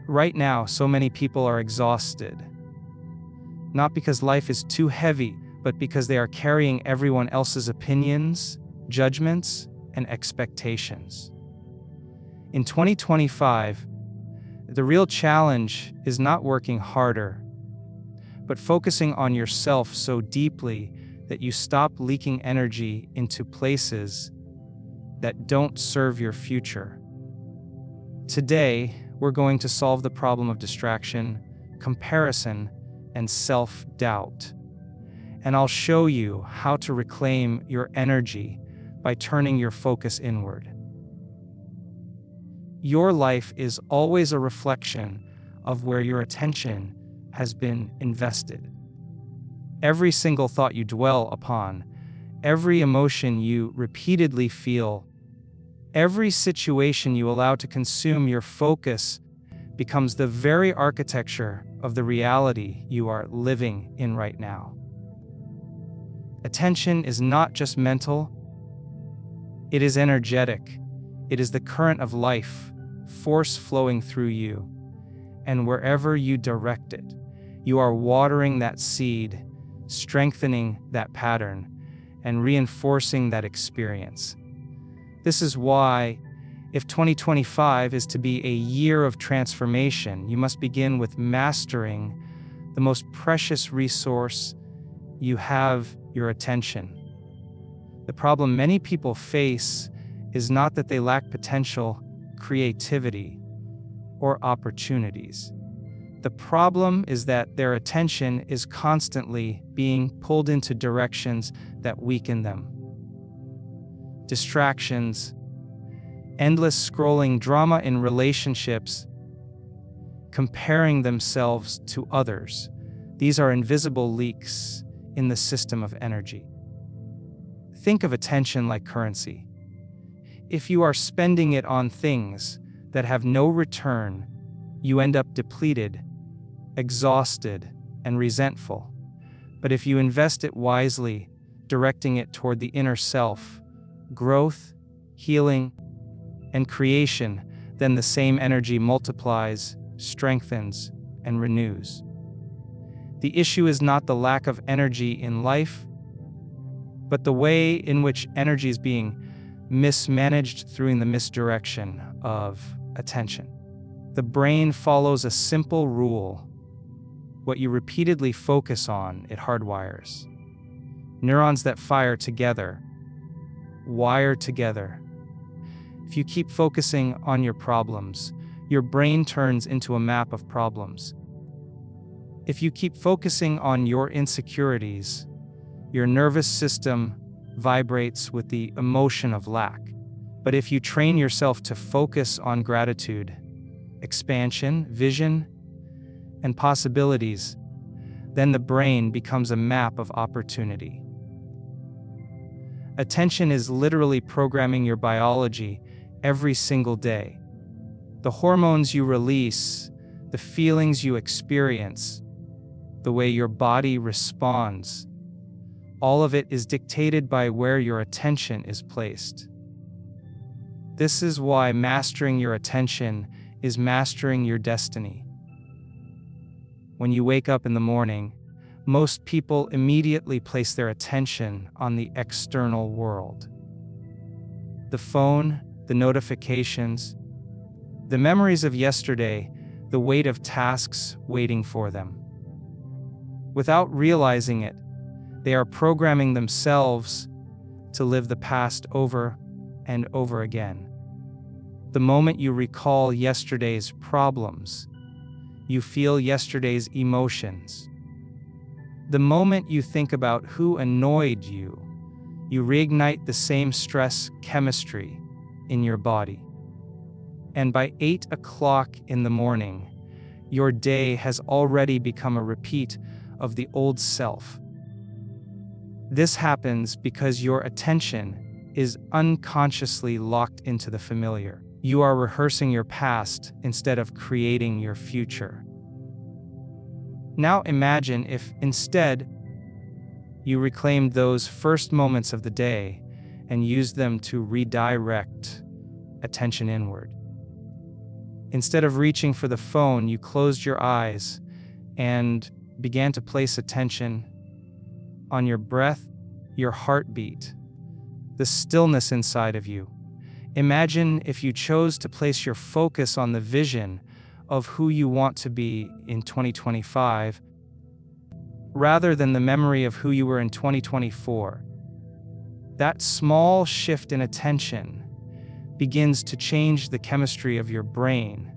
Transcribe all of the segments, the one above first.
Right now, so many people are exhausted. Not because life is too heavy, but because they are carrying everyone else's opinions, judgments, and expectations. In 2025, the real challenge is not working harder, but focusing on yourself so deeply that you stop leaking energy into places that don't serve your future. Today, we're going to solve the problem of distraction, comparison, and self-doubt. And I'll show you how to reclaim your energy by turning your focus inward. Your life is always a reflection of where your attention has been invested. Every single thought you dwell upon, every emotion you repeatedly feel, every situation you allow to consume your focus becomes the very architecture of the reality you are living in right now. Attention is not just mental, it is energetic. It is the current of life, force flowing through you. And wherever you direct it, you are watering that seed, strengthening that pattern, and reinforcing that experience. This is why, if 2025 is to be a year of transformation, you must begin with mastering the most precious resource you have, your attention. The problem many people face is not that they lack potential, creativity, or opportunities. The problem is that their attention is constantly being pulled into directions that weaken them. Distractions, endless scrolling, drama in relationships, comparing themselves to others. These are invisible leaks in the system of energy. Think of attention like currency. If you are spending it on things that have no return, you end up depleted, exhausted, and resentful. But if you invest it wisely, directing it toward the inner self, growth, healing, and creation, then the same energy multiplies, strengthens, and renews. The issue is not the lack of energy in life, but the way in which energy is being mismanaged through the misdirection of attention. The brain follows a simple rule. What you repeatedly focus on, it hardwires. Neurons that fire together, wire together. If you keep focusing on your problems, your brain turns into a map of problems. If you keep focusing on your insecurities, your nervous system vibrates with the emotion of lack. But if you train yourself to focus on gratitude, expansion, vision, and possibilities, then the brain becomes a map of opportunity. Attention is literally programming your biology every single day. The hormones you release, the feelings you experience, the way your body responds, all of it is dictated by where your attention is placed. This is why mastering your attention is mastering your destiny. When you wake up in the morning, most people immediately place their attention on the external world. The phone, the notifications, the memories of yesterday, the weight of tasks waiting for them. Without realizing it, they are programming themselves to live the past over and over again. The moment you recall yesterday's problems, you feel yesterday's emotions. The moment you think about who annoyed you, you reignite the same stress chemistry in your body. And by 8 o'clock in the morning, your day has already become a repeat of the old self. This happens because your attention is unconsciously locked into the familiar. You are rehearsing your past instead of creating your future. Now imagine if, instead, you reclaimed those first moments of the day and used them to redirect attention inward. Instead of reaching for the phone, you closed your eyes and began to place attention on your breath, your heartbeat, the stillness inside of you. Imagine if you chose to place your focus on the vision of who you want to be in 2025 rather than the memory of who you were in 2024. That small shift in attention begins to change the chemistry of your brain,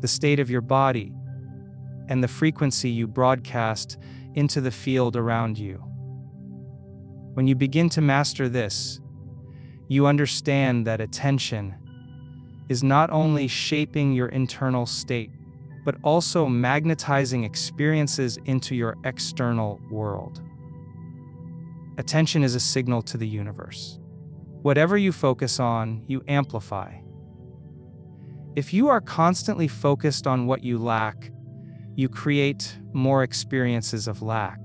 the state of your body, and the frequency you broadcast into the field around you. When you begin to master this, you understand that attention is not only shaping your internal state, but also magnetizing experiences into your external world. Attention is a signal to the universe. Whatever you focus on, you amplify. If you are constantly focused on what you lack, you create more experiences of lack.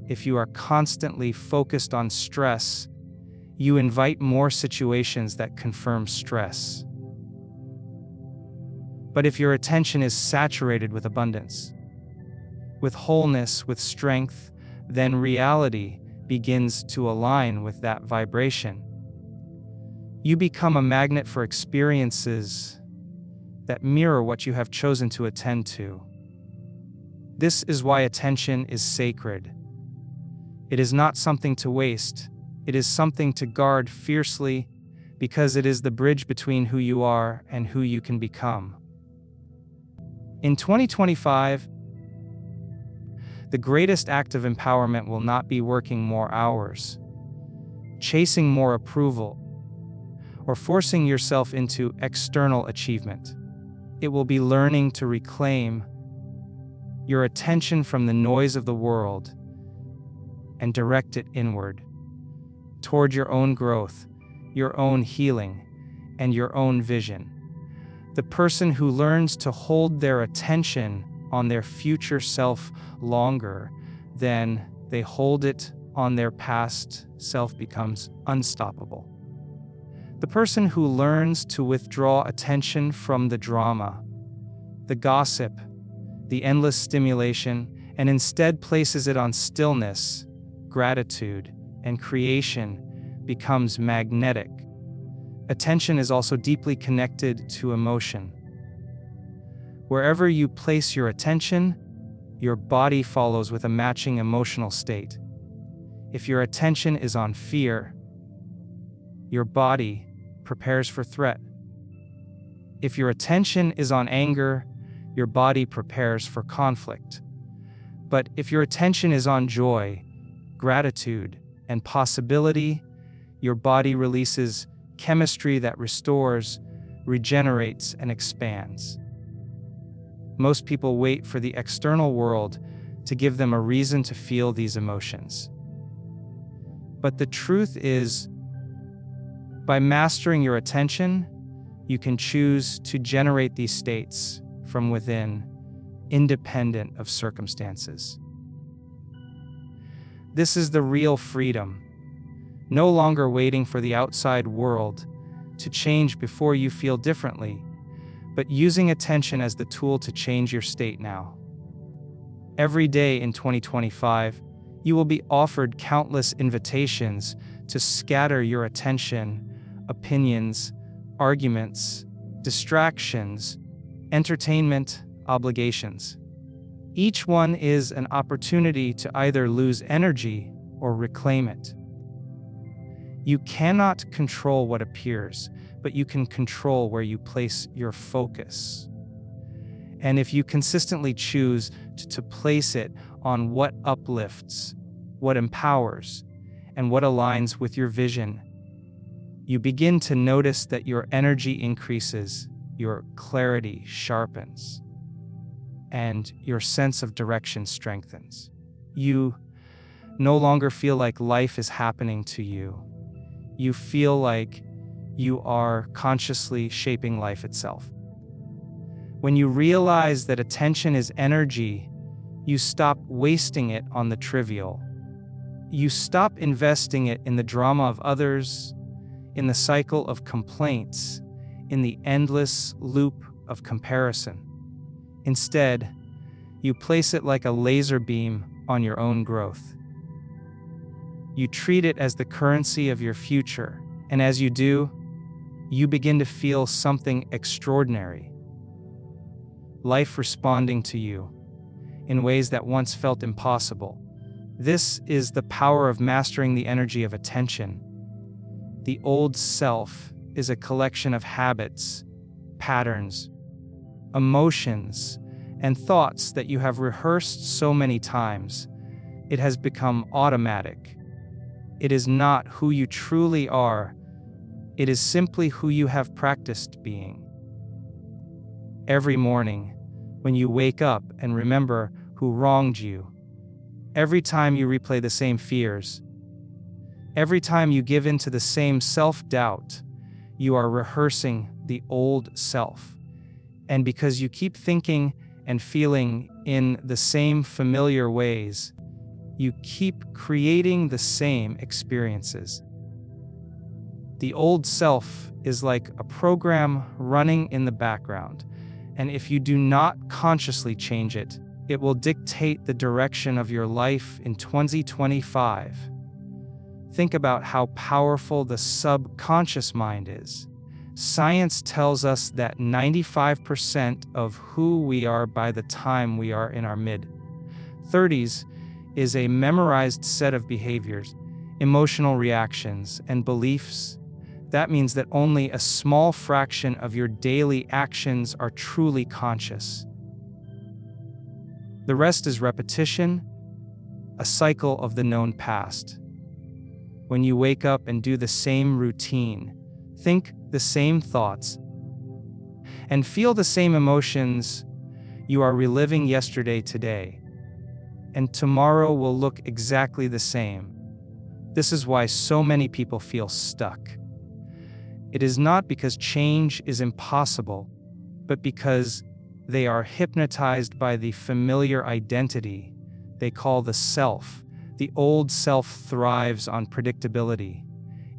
If you are constantly focused on stress, you invite more situations that confirm stress. But if your attention is saturated with abundance, with wholeness, with strength, then reality begins to align with that vibration. You become a magnet for experiences that mirror what you have chosen to attend to. This is why attention is sacred. It is not something to waste. It is something to guard fiercely because it is the bridge between who you are and who you can become. In 2025, the greatest act of empowerment will not be working more hours, chasing more approval, or forcing yourself into external achievement. It will be learning to reclaim your attention from the noise of the world and direct it inward, toward your own growth, your own healing, and your own vision. The person who learns to hold their attention on their future self longer than they hold it on their past self becomes unstoppable. The person who learns to withdraw attention from the drama, the gossip, the endless stimulation, and instead places it on stillness, gratitude, and creation becomes magnetic. Attention is also deeply connected to emotion. Wherever you place your attention, your body follows with a matching emotional state. If your attention is on fear, your body prepares for threat. If your attention is on anger, your body prepares for conflict. But if your attention is on joy, gratitude, and possibility, your body releases chemistry that restores, regenerates, and expands. Most people wait for the external world to give them a reason to feel these emotions. But the truth is, by mastering your attention, you can choose to generate these states from within, independent of circumstances. This is the real freedom. No longer waiting for the outside world to change before you feel differently, but using attention as the tool to change your state now. Every day in 2025, you will be offered countless invitations to scatter your attention, opinions, arguments, distractions, entertainment, obligations. Each one is an opportunity to either lose energy or reclaim it. You cannot control what appears, but you can control where you place your focus. And if you consistently choose to place it on what uplifts, what empowers, and what aligns with your vision, you begin to notice that your energy increases, your clarity sharpens, and your sense of direction strengthens. You no longer feel like life is happening to you. You feel like you are consciously shaping life itself. When you realize that attention is energy, you stop wasting it on the trivial. You stop investing it in the drama of others, in the cycle of complaints, in the endless loop of comparison. Instead, you place it like a laser beam on your own growth. You treat it as the currency of your future, and as you do, you begin to feel something extraordinary. Life responding to you in ways that once felt impossible. This is the power of mastering the energy of attention. The old self is a collection of habits, patterns, emotions, and thoughts that you have rehearsed so many times. It has become automatic. It is not who you truly are. It is simply who you have practiced being. Every morning, when you wake up and remember who wronged you, every time you replay the same fears, every time you give in to the same self-doubt, you are rehearsing the old self. And because you keep thinking and feeling in the same familiar ways, you keep creating the same experiences. The old self is like a program running in the background, and if you do not consciously change it, it will dictate the direction of your life in 2025. Think about how powerful the subconscious mind is. Science tells us that 95% of who we are by the time we are in our mid-30s is a memorized set of behaviors, emotional reactions, and beliefs. That means that only a small fraction of your daily actions are truly conscious. The rest is repetition, a cycle of the known past. When you wake up and do the same routine, think the same thoughts, and feel the same emotions, you are reliving yesterday today, and tomorrow will look exactly the same. This is why so many people feel stuck. It is not because change is impossible, but because they are hypnotized by the familiar identity they call the self. The old self thrives on predictability.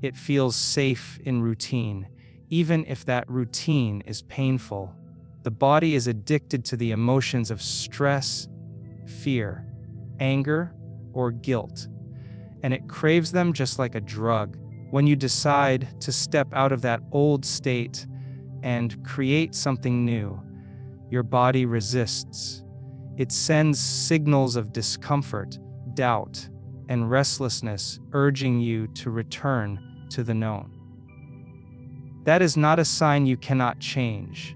It feels safe in routine, even if that routine is painful. The body is addicted to the emotions of stress, fear, anger, or guilt, and it craves them just like a drug. When you decide to step out of that old state and create something new, your body resists. It sends signals of discomfort, doubt, and restlessness, urging you to return to the known. That is not a sign you cannot change.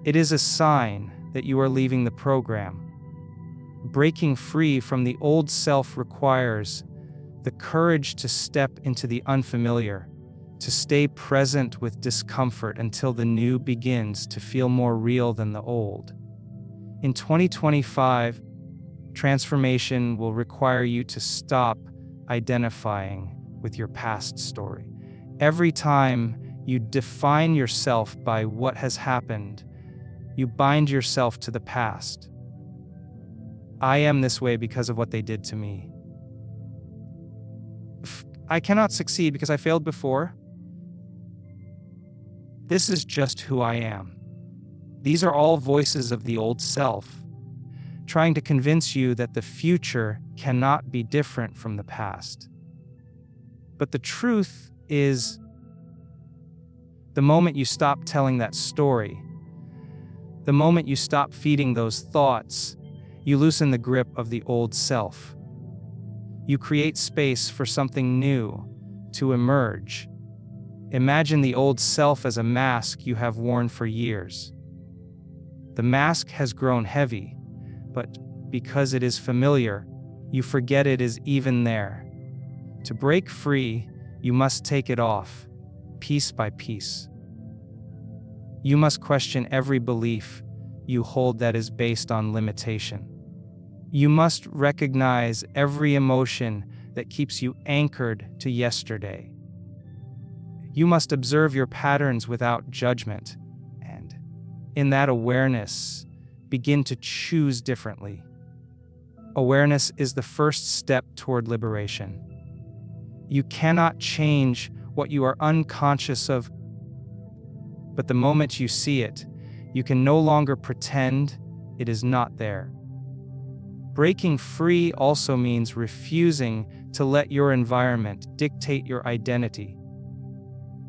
It is a sign that you are leaving the program. Breaking free from the old self requires the courage to step into the unfamiliar, to stay present with discomfort until the new begins to feel more real than the old. In 2025, transformation will require you to stop identifying with your past story. Every time you define yourself by what has happened, you bind yourself to the past. I am this way because of what they did to me. I cannot succeed because I failed before. This is just who I am. These are all voices of the old self, trying to convince you that the future cannot be different from the past. But the truth is, the moment you stop telling that story, the moment you stop feeding those thoughts, you loosen the grip of the old self. You create space for something new to emerge. Imagine the old self as a mask you have worn for years. The mask has grown heavy, but because it is familiar, you forget it is even there. To break free, you must take it off, piece by piece. You must question every belief you hold that is based on limitation. You must recognize every emotion that keeps you anchored to yesterday. You must observe your patterns without judgment, and in that awareness, begin to choose differently. Awareness is the first step toward liberation. You cannot change what you are unconscious of, but the moment you see it, You can no longer pretend it is not there. Breaking free also means refusing to let your environment dictate your identity.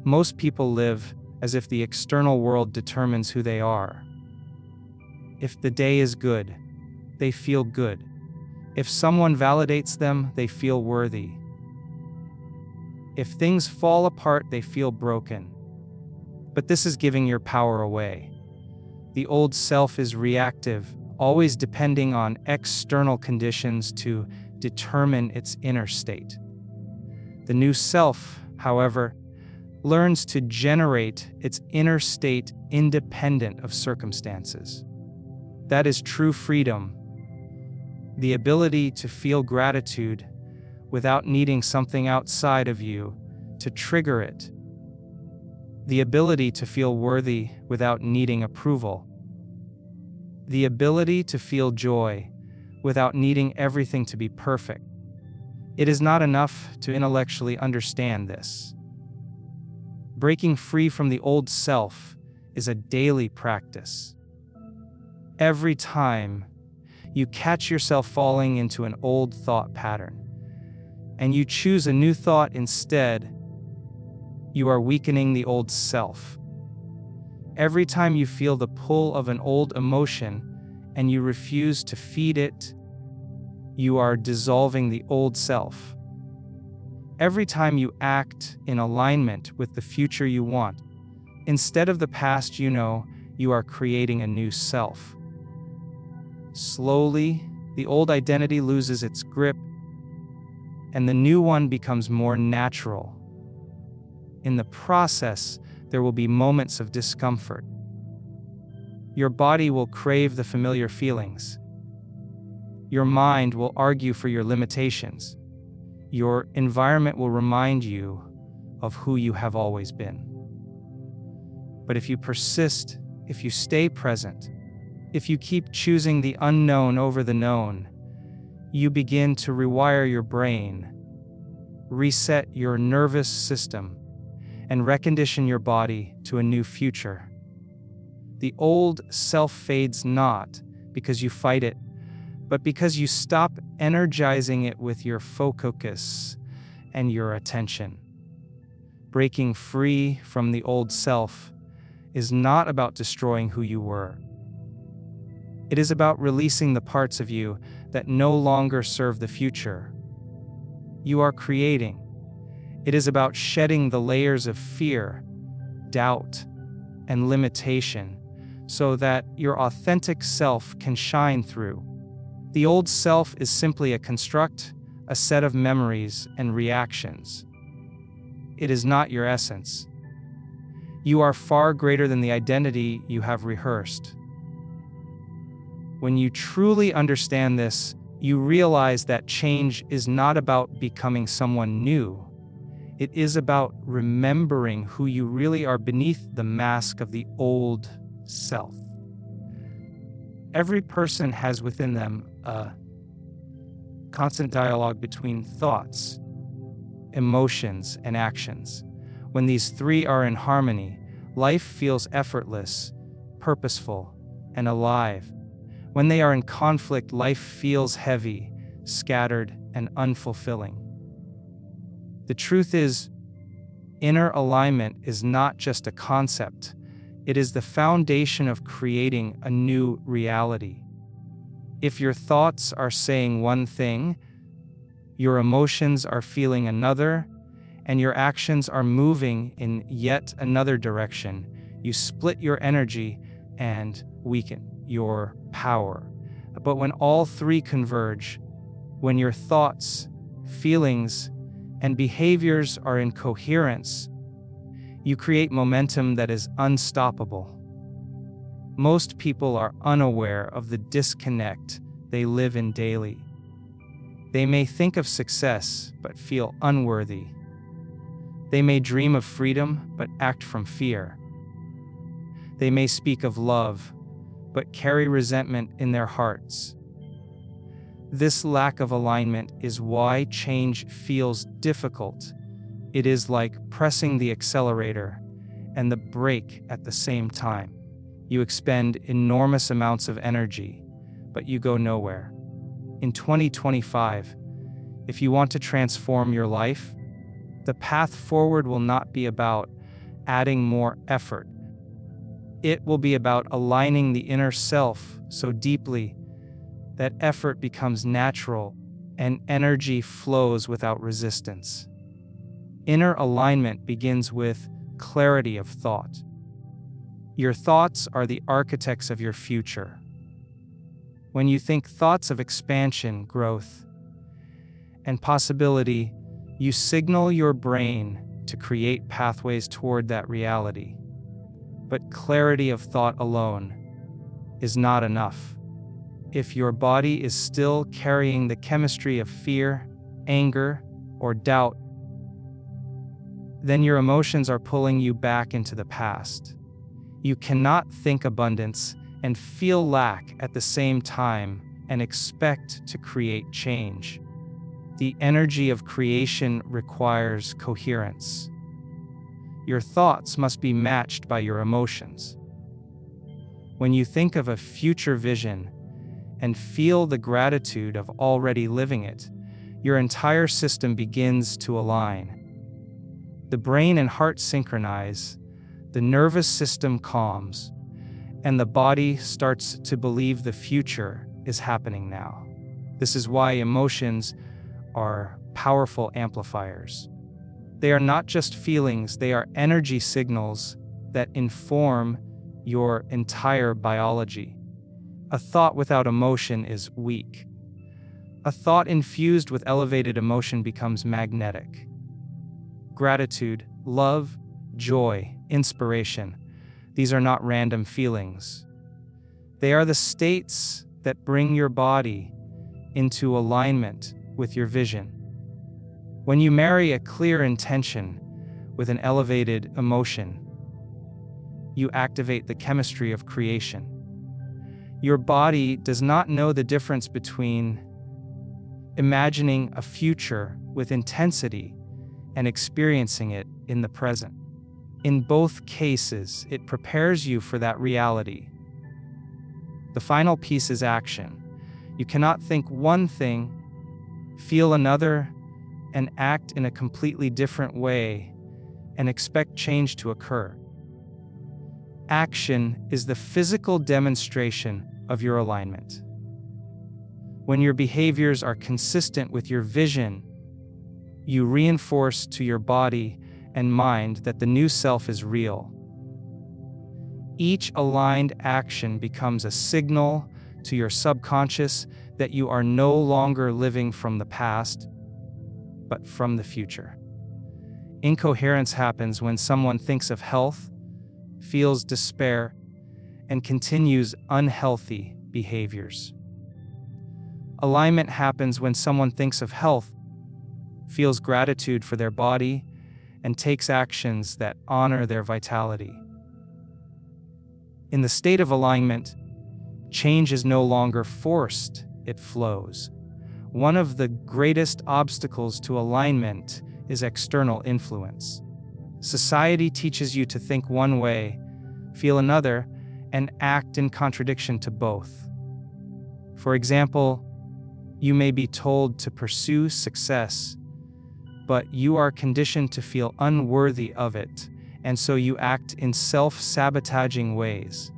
Most people live as if the external world determines who they are. If the day is good, they feel good. If someone validates them, they feel worthy. If things fall apart, they feel broken. But this is giving your power away. The old self is reactive, always depending on external conditions to determine its inner state. The new self, however, learns to generate its inner state independent of circumstances. That is true freedom. The ability to feel gratitude without needing something outside of you to trigger it. The ability to feel worthy without needing approval. The ability to feel joy without needing everything to be perfect. It is not enough to intellectually understand this. Breaking free from the old self is a daily practice. Every time you catch yourself falling into an old thought pattern, and you choose a new thought instead, you are weakening the old self. Every time you feel the pull of an old emotion and you refuse to feed it, you are dissolving the old self. Every time you act in alignment with the future you want, instead of the past you know, you are creating a new self. Slowly, the old identity loses its grip, and the new one becomes more natural. In the process, there will be moments of discomfort. Your body will crave the familiar feelings. Your mind will argue for your limitations. Your environment will remind you of who you have always been. But if you persist, if you stay present, if you keep choosing the unknown over the known, you begin to rewire your brain, reset your nervous system, and recondition your body to a new future. The old self fades not because you fight it, but because you stop energizing it with your focus and your attention. Breaking free from the old self is not about destroying who you were. It is about releasing the parts of you that no longer serve the future you are creating. It is about shedding the layers of fear, doubt, and limitation so that your authentic self can shine through. The old self is simply a construct, a set of memories and reactions. It is not your essence. You are far greater than the identity you have rehearsed. When you truly understand this, you realize that change is not about becoming someone new. It is about remembering who you really are beneath the mask of the old self. Every person has within them a constant dialogue between thoughts, emotions, and actions. When these three are in harmony, life feels effortless, purposeful, and alive. When they are in conflict, life feels heavy, scattered, and unfulfilling. The truth is, inner alignment is not just a concept. It is the foundation of creating a new reality. If your thoughts are saying one thing, your emotions are feeling another, and your actions are moving in yet another direction, you split your energy and weaken your power. But when all three converge, when your thoughts, feelings, and behaviors are in coherence, you create momentum that is unstoppable. Most people are unaware of the disconnect they live in daily. They may think of success, but feel unworthy. They may dream of freedom, but act from fear. They may speak of love, but carry resentment in their hearts. This lack of alignment is why change feels difficult. It is like pressing the accelerator and the brake at the same time. You expend enormous amounts of energy, but you go nowhere. In 2025, if you want to transform your life, the path forward will not be about adding more effort. It will be about aligning the inner self so deeply that effort becomes natural and energy flows without resistance. Inner alignment begins with clarity of thought. Your thoughts are the architects of your future. When you think thoughts of expansion, growth, and possibility, you signal your brain to create pathways toward that reality. But clarity of thought alone is not enough. If your body is still carrying the chemistry of fear, anger, or doubt, then your emotions are pulling you back into the past. You cannot think abundance and feel lack at the same time and expect to create change. The energy of creation requires coherence. Your thoughts must be matched by your emotions. When you think of a future vision and feel the gratitude of already living it, your entire system begins to align. The brain and heart synchronize, the nervous system calms, and the body starts to believe the future is happening now. This is why emotions are powerful amplifiers. They are not just feelings, they are energy signals that inform your entire biology. A thought without emotion is weak. A thought infused with elevated emotion becomes magnetic. Gratitude, love, joy, inspiration, these are not random feelings. They are the states that bring your body into alignment with your vision. When you marry a clear intention with an elevated emotion, you activate the chemistry of creation. Your body does not know the difference between imagining a future with intensity and experiencing it in the present. In both cases, it prepares you for that reality. The final piece is action. You cannot think one thing, feel another, and act in a completely different way and expect change to occur. Action is the physical demonstration of your alignment. When your behaviors are consistent with your vision, you reinforce to your body and mind that the new self is real. Each aligned action becomes a signal to your subconscious that you are no longer living from the past, but from the future. Incoherence happens when someone thinks of health, feels despair, and continues unhealthy behaviors. Alignment happens when someone thinks of health, feels gratitude for their body, and takes actions that honor their vitality. In the state of alignment, change is no longer forced, it flows. One of the greatest obstacles to alignment is external influence. Society teaches you to think one way, feel another, and act in contradiction to both. For example, you may be told to pursue success, but you are conditioned to feel unworthy of it, and so you act in self-sabotaging ways.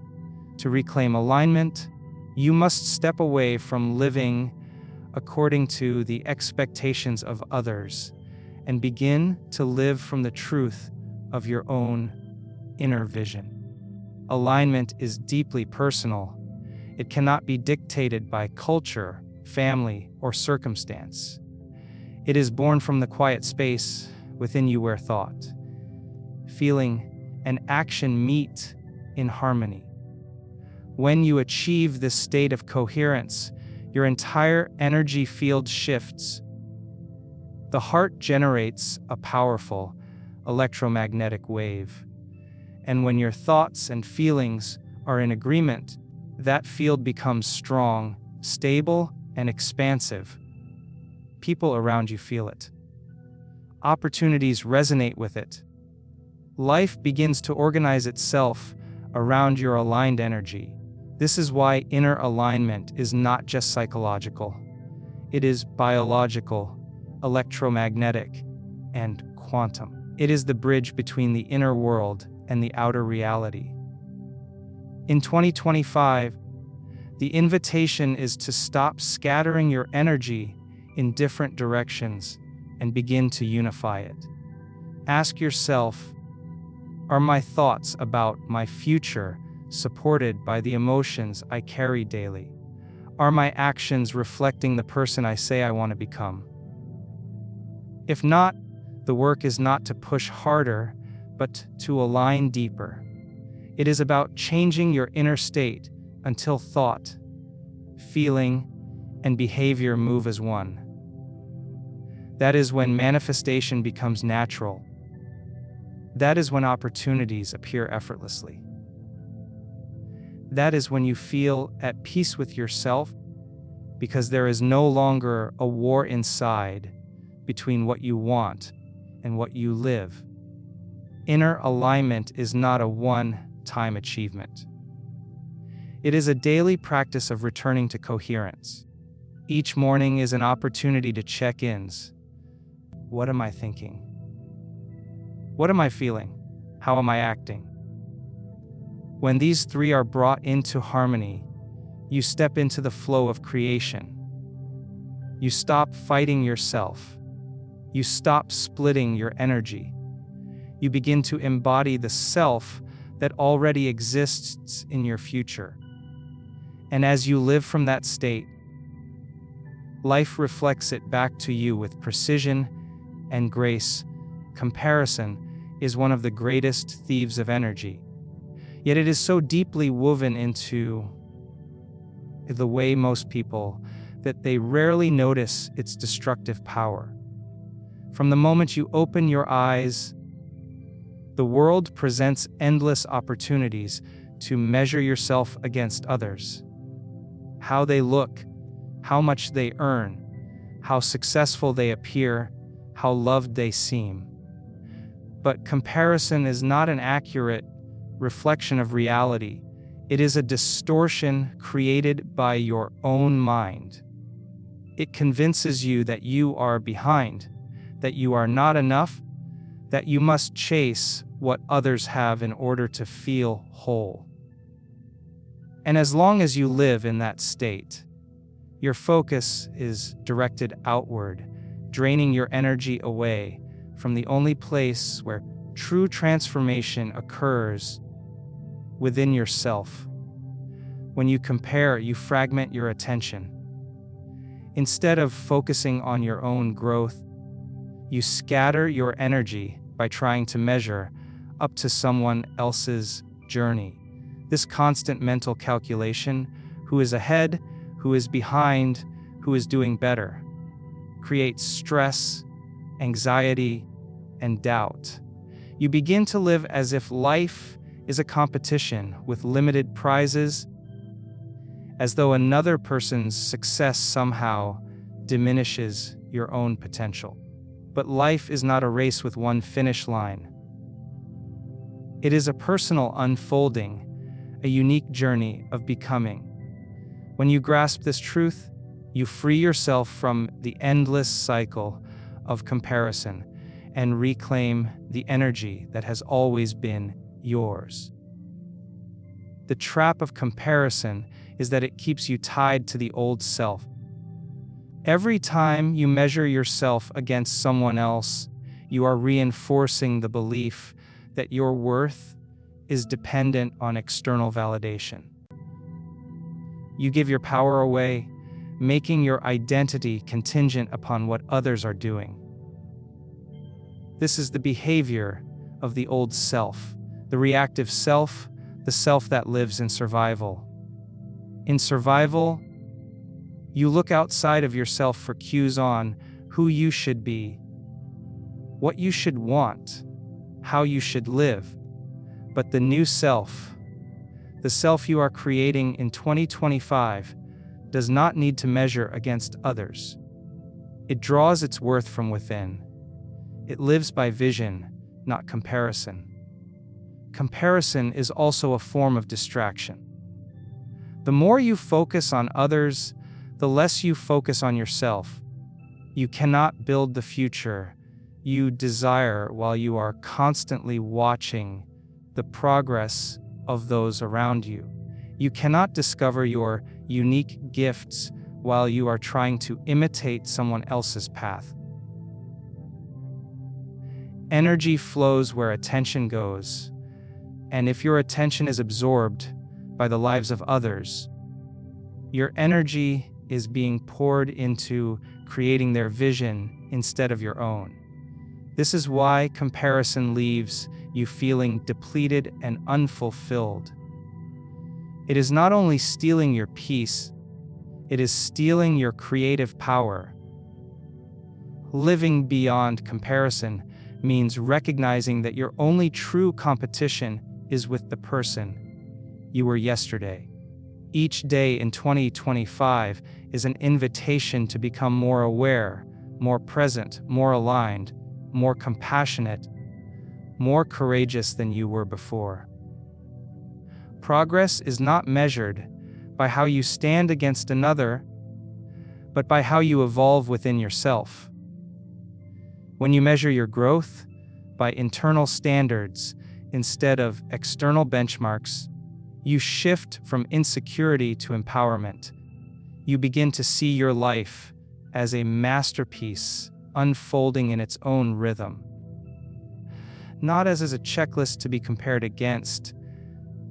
To reclaim alignment, you must step away from living according to the expectations of others and begin to live from the truth of your own inner vision. Alignment is deeply personal. It cannot be dictated by culture, family, or circumstance. It is born from the quiet space within you where thought, feeling, and action meet in harmony. When you achieve this state of coherence, your entire energy field shifts. The heart generates a powerful electromagnetic wave, and when your thoughts and feelings are in agreement, that field becomes strong, stable, and expansive. People around you feel it. Opportunities resonate with it. Life begins to organize itself around your aligned energy. This is why inner alignment is not just psychological. It is biological, electromagnetic, and quantum. It is the bridge between the inner world and the outer reality. In 2025, the invitation is to stop scattering your energy in different directions and begin to unify it. Ask yourself, are my thoughts about my future supported by the emotions I carry daily? Are my actions reflecting the person I say I want to become? If not, the work is not to push harder, but to align deeper. It is about changing your inner state until thought, feeling, and behavior move as one. That is when manifestation becomes natural. That is when opportunities appear effortlessly. That is when you feel at peace with yourself, because there is no longer a war inside between what you want and what you live. Inner alignment is not a one-time achievement. It is a daily practice of returning to coherence. Each morning is an opportunity to check-ins. What am I thinking? What am I feeling? How am I acting? When these three are brought into harmony, you step into the flow of creation. You stop fighting yourself. You stop splitting your energy. You begin to embody the self that already exists in your future. And as you live from that state, life reflects it back to you with precision and grace. Comparison is one of the greatest thieves of energy. Yet it is so deeply woven into the way most people that they rarely notice its destructive power. From the moment you open your eyes, the world presents endless opportunities to measure yourself against others. How they look, how much they earn, how successful they appear, how loved they seem. But comparison is not an accurate reflection of reality. It is a distortion created by your own mind. It convinces you that you are behind, that you are not enough, that you must chase what others have in order to feel whole. And as long as you live in that state, your focus is directed outward, draining your energy away from the only place where true transformation occurs, within yourself. When you compare, you fragment your attention. Instead of focusing on your own growth, you scatter your energy by trying to measure up to someone else's journey. This constant mental calculation, who is ahead, who is behind, who is doing better, creates stress, anxiety, and doubt. You begin to live as if life is a competition with limited prizes, as though another person's success somehow diminishes your own potential. But life is not a race with one finish line. It is a personal unfolding, a unique journey of becoming. When you grasp this truth, you free yourself from the endless cycle of comparison and reclaim the energy that has always been yours. The trap of comparison is that it keeps you tied to the old self. Every time you measure yourself against someone else, you are reinforcing the belief that your worth is dependent on external validation. You give your power away, making your identity contingent upon what others are doing. This is the behavior of the old self, the reactive self, the self that lives in survival. In survival, you look outside of yourself for cues on who you should be, what you should want, how you should live. But the new self, the self you are creating in 2025, does not need to measure against others. It draws its worth from within. It lives by vision, not comparison. comparison is also a form of distraction. The more you focus on others, the less you focus on yourself. You cannot build the future you desire while you are constantly watching the progress of those around you. You cannot discover your unique gifts while you are trying to imitate someone else's path. Energy flows where attention goes, and if your attention is absorbed by the lives of others, your energy is being poured into creating their vision instead of your own. This is why comparison leaves you feeling depleted and unfulfilled. It is not only stealing your peace, it is stealing your creative power. Living beyond comparison means recognizing that your only true competition is with the person you were yesterday. Each day in 2025 is an invitation to become more aware, more present, more aligned, more compassionate, more courageous than you were before. Progress is not measured by how you stand against another, but by how you evolve within yourself. When you measure your growth by internal standards instead of external benchmarks, you shift from insecurity to empowerment. You begin to see your life as a masterpiece unfolding in its own rhythm, not as a checklist to be compared against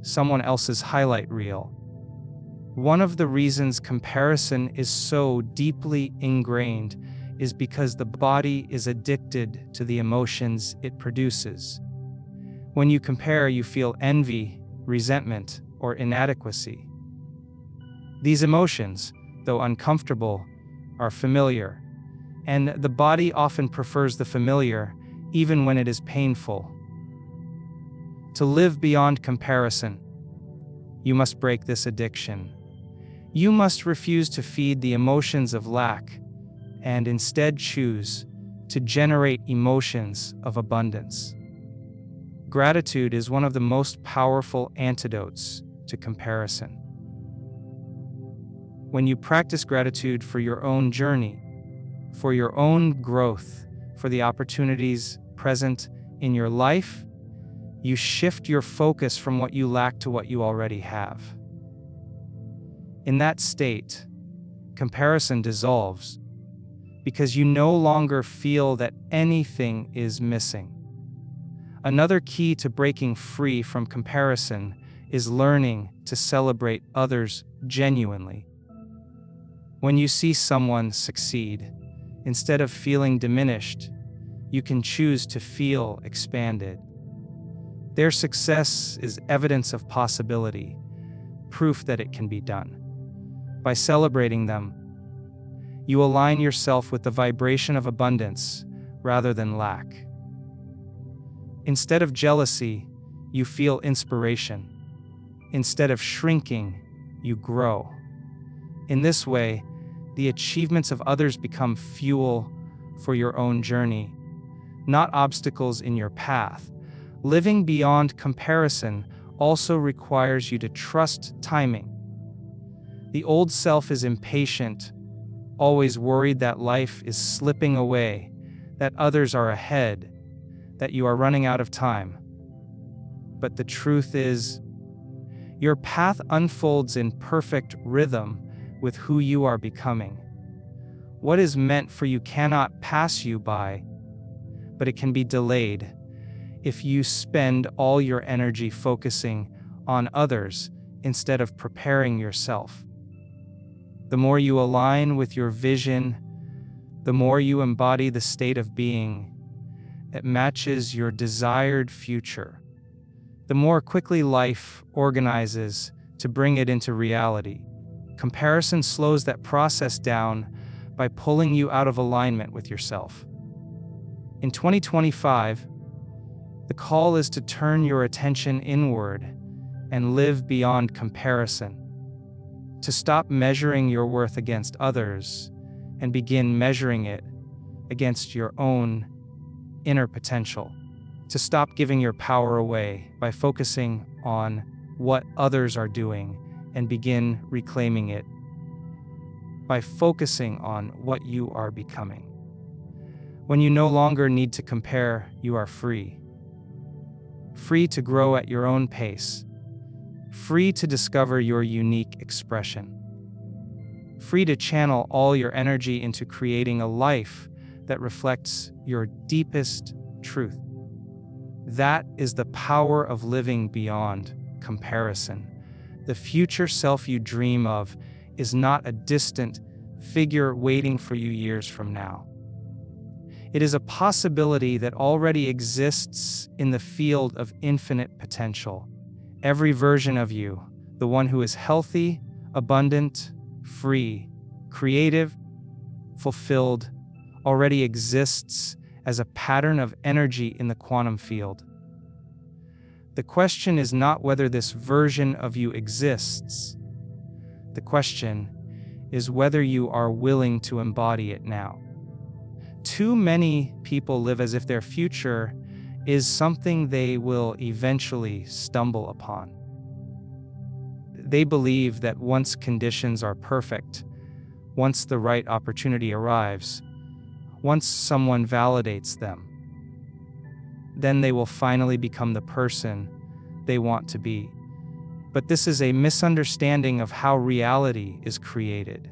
someone else's highlight reel. One of the reasons comparison is so deeply ingrained is because the body is addicted to the emotions it produces. When you compare, you feel envy, resentment, or inadequacy. These emotions, though uncomfortable, are familiar, and the body often prefers the familiar, even when it is painful. To live beyond comparison, you must break this addiction. You must refuse to feed the emotions of lack, and instead choose to generate emotions of abundance. Gratitude is one of the most powerful antidotes to comparison. When you practice gratitude for your own journey, for your own growth, for the opportunities present in your life, you shift your focus from what you lack to what you already have. In that state, comparison dissolves because you no longer feel that anything is missing. Another key to breaking free from comparison is learning to celebrate others genuinely. When you see someone succeed, instead of feeling diminished, you can choose to feel expanded. Their success is evidence of possibility, proof that it can be done. By celebrating them, you align yourself with the vibration of abundance rather than lack. Instead of jealousy, you feel inspiration. Instead of shrinking, you grow. In this way, the achievements of others become fuel for your own journey, not obstacles in your path. Living beyond comparison also requires you to trust timing. The old self is impatient, always worried that life is slipping away, that others are ahead, that you are running out of time. But the truth is, your path unfolds in perfect rhythm with who you are becoming. What is meant for you cannot pass you by, but it can be delayed if you spend all your energy focusing on others instead of preparing yourself. The more you align with your vision, the more you embody the state of being that matches your desired future, the more quickly life organizes to bring it into reality. Comparison slows that process down by pulling you out of alignment with yourself. In 2025, the call is to turn your attention inward and live beyond comparison, to stop measuring your worth against others and begin measuring it against your own inner potential, to stop giving your power away by focusing on what others are doing and begin reclaiming it by focusing on what you are becoming. When you no longer need to compare, you are free. Free to grow at your own pace. Free to discover your unique expression. Free to channel all your energy into creating a life that reflects your deepest truth. That is the power of living beyond comparison. The future self you dream of is not a distant figure waiting for you years from now. It is a possibility that already exists in the field of infinite potential. Every version of you, the one who is healthy, abundant, free, creative, fulfilled, already exists as a pattern of energy in the quantum field. The question is not whether this version of you exists. The question is whether you are willing to embody it now. Too many people live as if their future is something they will eventually stumble upon. They believe that once conditions are perfect, once the right opportunity arrives, once someone validates them, then they will finally become the person they want to be. But this is a misunderstanding of how reality is created.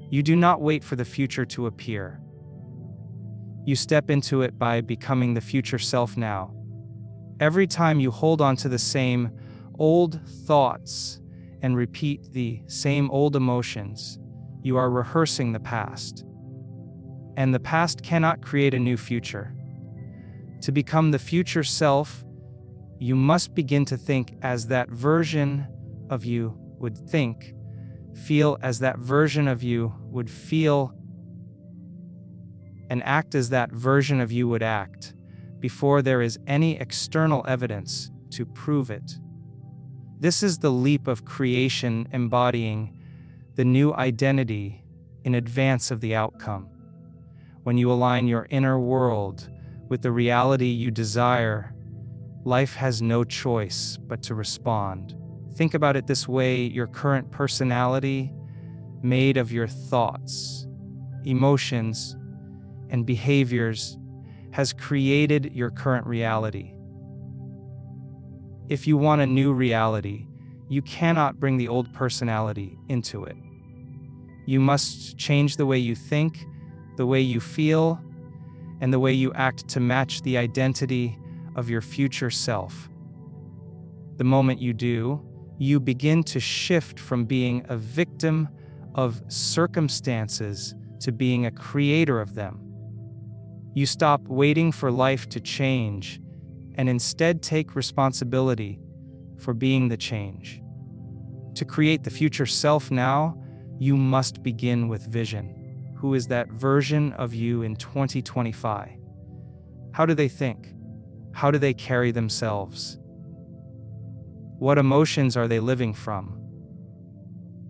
You do not wait for the future to appear. You step into it by becoming the future self now. Every time you hold on to the same old thoughts and repeat the same old emotions, you are rehearsing the past. And the past cannot create a new future. To become the future self, you must begin to think as that version of you would think, feel as that version of you would feel, and act as that version of you would act, before there is any external evidence to prove it. This is the leap of creation, embodying the new identity in advance of the outcome. When you align your inner world with the reality you desire, life has no choice but to respond. Think about it this way: your current personality, made of your thoughts, emotions, and behaviors, has created your current reality. If you want a new reality, you cannot bring the old personality into it. You must change the way you think, the way you feel, and the way you act to match the identity of your future self. The moment you do, you begin to shift from being a victim of circumstances to being a creator of them. You stop waiting for life to change and instead take responsibility for being the change. To create the future self now, you must begin with vision. Who is that version of you in 2025? How do they think? How do they carry themselves? What emotions are they living from?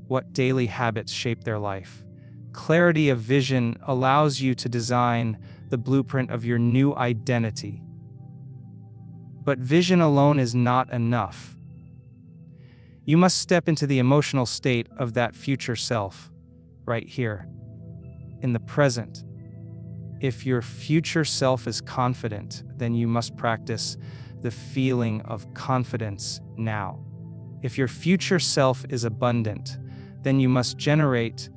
What daily habits shape their life? Clarity of vision allows you to design the blueprint of your new identity. But vision alone is not enough. You must step into the emotional state of that future self, right here, in the present. If your future self is confident, then you must practice the feeling of confidence now. If your future self is abundant, then you must generate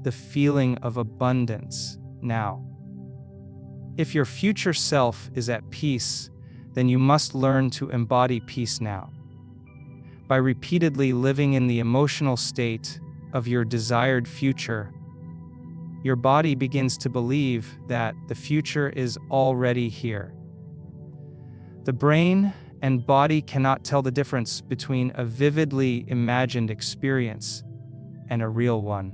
the feeling of abundance now. If your future self is at peace, then you must learn to embody peace now. By repeatedly living in the emotional state of your desired future, your body begins to believe that the future is already here. The brain and body cannot tell the difference between a vividly imagined experience and a real one.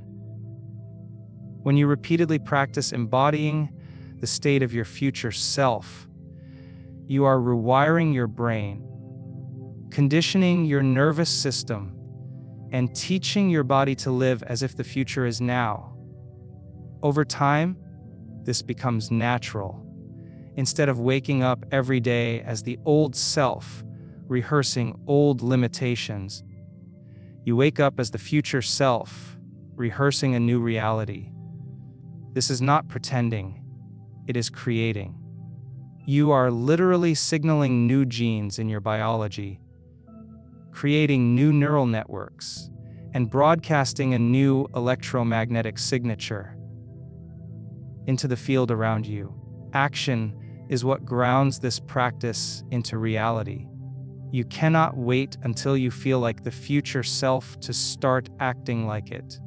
When you repeatedly practice embodying the state of your future self, you are rewiring your brain, conditioning your nervous system, and teaching your body to live as if the future is now. Over time, this becomes natural. Instead of waking up every day as the old self, rehearsing old limitations, you wake up as the future self, rehearsing a new reality. This is not pretending, it is creating. You are literally signaling new genes in your biology, creating new neural networks, and broadcasting a new electromagnetic signature into the field around you. Action is what grounds this practice into reality. You cannot wait until you feel like the future self to start acting like it.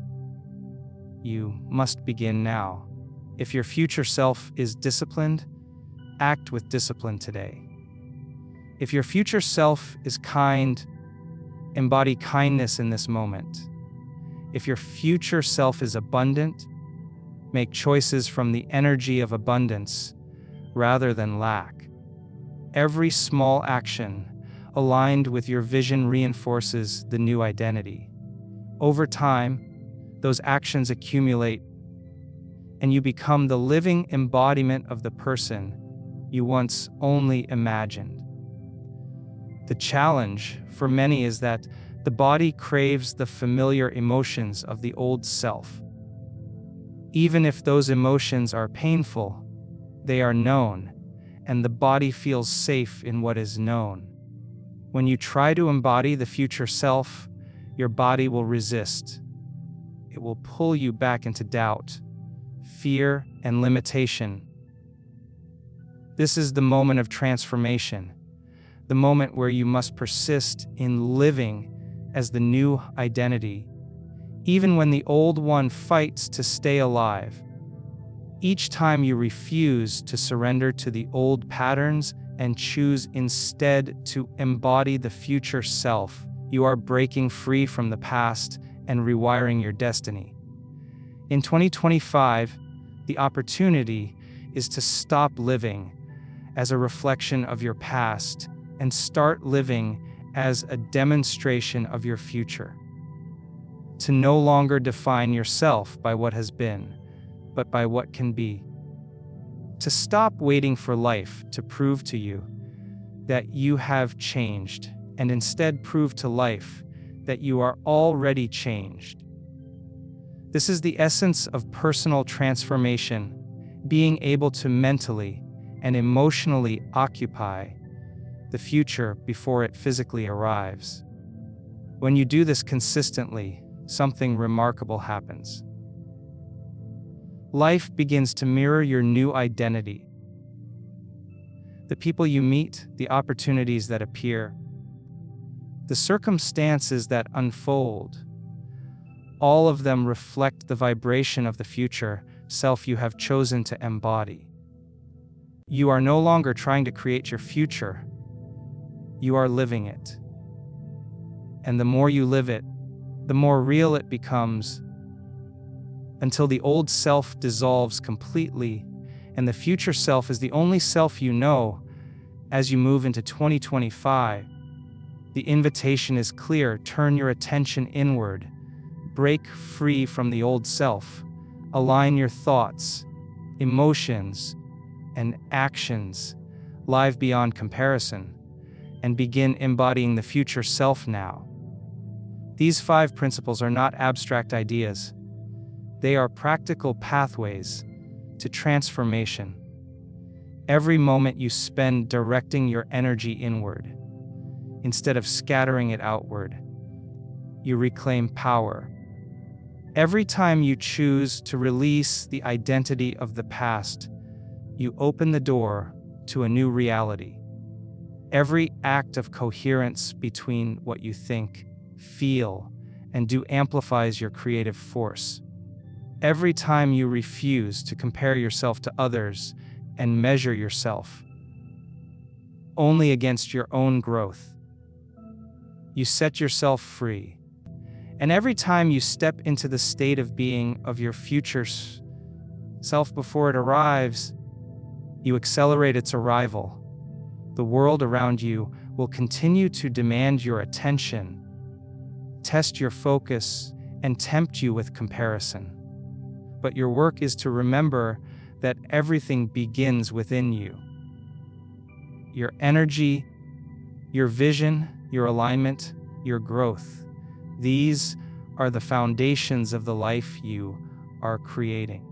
You must begin now. If your future self is disciplined, act with discipline today. If your future self is kind, embody kindness in this moment. If your future self is abundant, make choices from the energy of abundance rather than lack. Every small action aligned with your vision reinforces the new identity. Over time, those actions accumulate, and you become the living embodiment of the person you once only imagined. The challenge for many is that the body craves the familiar emotions of the old self. Even if those emotions are painful, they are known, and the body feels safe in what is known. When you try to embody the future self, your body will resist. It will pull you back into doubt, fear, and limitation. This is the moment of transformation, the moment where you must persist in living as the new identity, even when the old one fights to stay alive. Each time you refuse to surrender to the old patterns and choose instead to embody the future self, you are breaking free from the past and rewiring your destiny. In 2025, the opportunity is to stop living as a reflection of your past and start living as a demonstration of your future. To no longer define yourself by what has been, but by what can be. To stop waiting for life to prove to you that you have changed, and instead prove to life that you are already changed. This is the essence of personal transformation, being able to mentally and emotionally occupy the future before it physically arrives. When you do this consistently, something remarkable happens. Life begins to mirror your new identity. The people you meet, the opportunities that appear, the circumstances that unfold, all of them reflect the vibration of the future self you have chosen to embody. You are no longer trying to create your future. You are living it. And the more you live it, the more real it becomes, until the old self dissolves completely and the future self is the only self you know. As you move into 2025, the invitation is clear: turn your attention inward, break free from the old self, align your thoughts, emotions, and actions live beyond comparison, and begin embodying the future self now. These 5 principles are not abstract ideas. They are practical pathways to transformation. Every moment you spend directing your energy inward, instead of scattering it outward, you reclaim power. Every time you choose to release the identity of the past, you open the door to a new reality. Every act of coherence between what you think, feel, and do amplifies your creative force. Every time you refuse to compare yourself to others and measure yourself only against your own growth, you set yourself free. And every time you step into the state of being of your future self before it arrives, you accelerate its arrival. The world around you will continue to demand your attention, test your focus, and tempt you with comparison. But your work is to remember that everything begins within you. your energy, your vision, your alignment, your growth. These are the foundations of the life you are creating.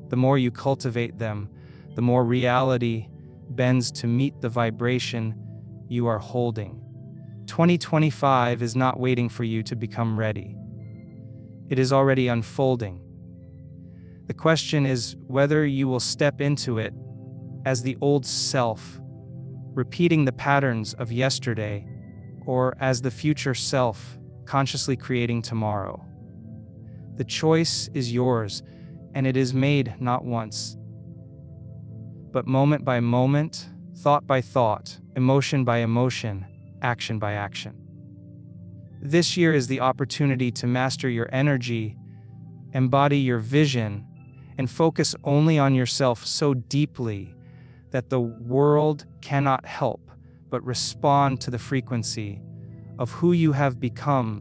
The more you cultivate them, the more reality bends to meet the vibration you are holding. 2025 is not waiting for you to become ready. It is already unfolding. The question is whether you will step into it as the old self, repeating the patterns of yesterday, or as the future self, consciously creating tomorrow. The choice is yours, and it is made not once, but moment by moment, thought by thought, emotion by emotion, action by action. This year is the opportunity to master your energy, embody your vision, and focus only on yourself so deeply that the world cannot help but respond to the frequency of who you have become